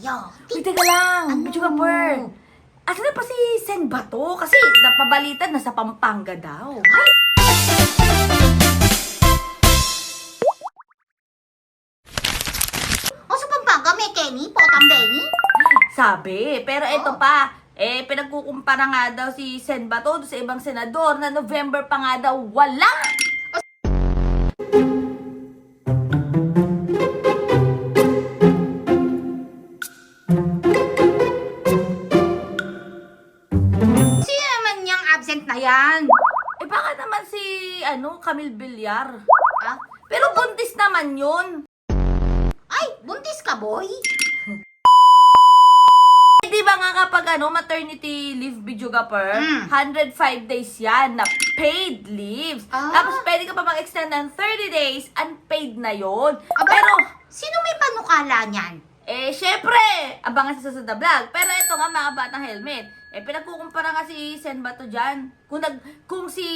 tayo. Uy, teka lang. Ano? Medyo kapar. Asa na pa si Sen Bato? Kasi napabalitan na sa Pampanga daw. O sa Pampanga, may Kenny, Potang Benny. Sabi. Pero ito pa. Pinagkukumpara nga daw si Sen Bato sa ibang senador na November pa nga daw wala. Sino naman niyang absent na yan? Baka naman si, Camille Villar. Ah? Pero buntis naman yun. Ay, buntis ka, boy? Di ba nga kapag maternity leave video ka per, 105 days yan na paid leaves. Ah. Tapos pwede ka pa mag-extend ng 30 days, unpaid na yon. Aba, Pero, sino may panukala niyan? syempre, abangan sa susunod na vlog. Pero ito nga mga batang helmet. Pinagkukumpara nga si Sen Bato dyan. Kung si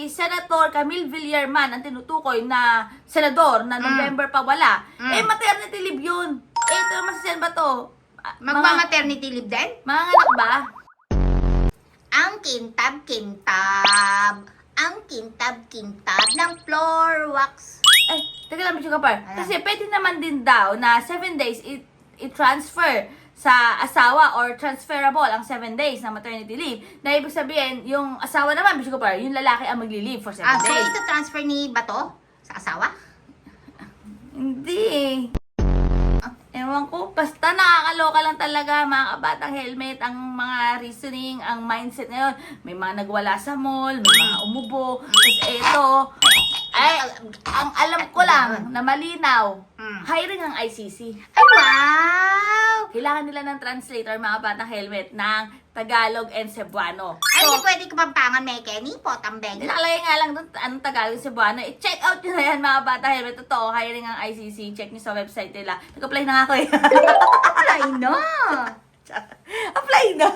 Senator Camille Villar man ang tinutukoy na senador na November pa wala, maternity leave yun. Ito naman si Sen Bato. Magma-maternity leave din? Mga anak ba? Ang kintab-kintab. Ang kintab-kintab ng floor wax. Teka lang, Bicho Kapar. Kasi pwede naman din daw na 7 days i-transfer sa asawa or transferable ang 7 days na maternity leave. Na ibig sabihin, yung asawa naman, Bicho Kapar, yung lalaki ang magli-leave for 7 So days. ito transfer ni Bato sa asawa? Hindi. Ewan ko, basta nakakaloka lang talaga mga kabatang helmet, ang mga reasoning, ang mindset ngayon. May mga nagwala sa mall, may mga umubo. Tapos eto, ang alam ko lang na malinaw, hiring ang ICC. Ay, wow! Kailangan nila ng translator mga batang helmet ng Tagalog and Cebuano. Ay, hindi pwede kapampangan may Kenny, Potang Benny. Nakalagay nga lang doon anong Tagalog Cebuano. I-check out nyo na yan mga bata helmet. Totoo, hiring ang ICC. Check nyo sa website nila. Nag-apply na nga ako eh. Apply na! Apply na!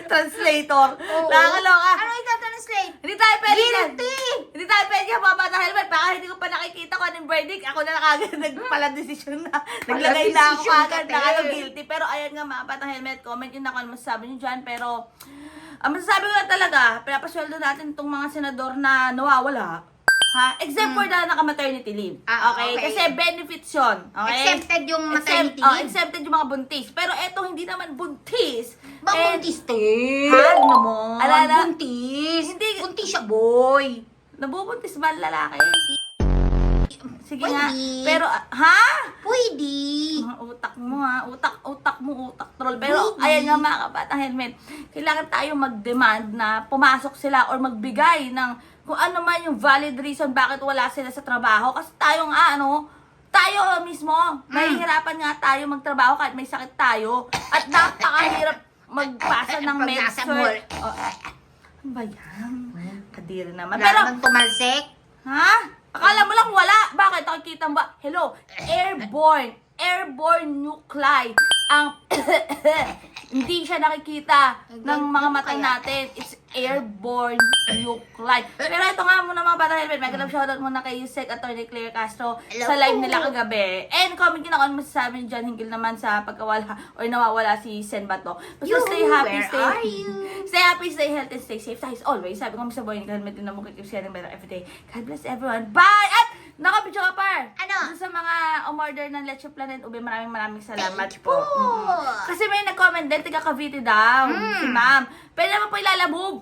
Translator. Nakakaloka. Ano ita-translate? Hindi tayo pwede yan. Guilty! Hindi tayo pwede yan mga bata helmet. Baka hindi ko pa nakikita kung anong verdict. Ako na lang agad nagpala desisyon na. Naglagay na ako Pala-desisyon agad ka, na te. guilty. Pero ayan nga mga bata helmet. Comment yun na kung ano masasabi nyo dyan. Pero ang masasabi ko na talaga, pinapasweldo natin itong mga senador na nawawala. Ha? Except for the naka-maternity leave. Okay? Okay. Kasi benefits yun. Okay? Exempted yung maternity leave. Exempted yung mga buntis. Pero eto hindi naman buntis. Ba, buntis, te? Ha? naman. Alala? Buntis. Hindi. Buntis siya, boy. Nabubuntis ba ang lalaki? Sige Pwede. nga. Pero, ha? Pwede. Mga utak mo ha. Utak mo, utak troll. Pero, Pwede. ayan nga mga kabatang helmet. Kailangan tayo mag-demand na pumasok sila or magbigay ng kung ano man yung valid reason bakit wala sila sa trabaho. Kasi tayo nga, tayo mismo, mahihirapan nga tayo magtrabaho kahit may sakit tayo. At napakahirap magpasa ng Pag nasa med-cert. mall. Ano ba yan? Kadiri naman. Wala Pero, namang tumalsik. ha? Akala mo lang wala. Bakit? Nakikita mo ba? Hello, airborne nuclei. Ang hindi siya nakikita ng mga mata natin. It's airborne nuclei. Pero ito nga muna mga bata helmet. Mega love shoutout muna kay Yusek Atty. Claire Castro Hello sa live po. nila kagabi. And comment nyo na kung ano masasabi nyo dyan hinggil naman sa pagkawala or nawawala si Sen Bato. Basta stay happy, Where stay are you? Stay happy, stay healthy, stay safe. As always, sabi ko sa boy, helmet din na mo keep sharing better every day. God bless everyone. Bye! At nakabidyo ka par! Ano? Dun sa mga umorder ng Leche Planet Ube, maraming salamat Thank you po. po. Kasi may nag-comment din, taga Cavite daw. Si ma'am. Pwede naman po ilalabog.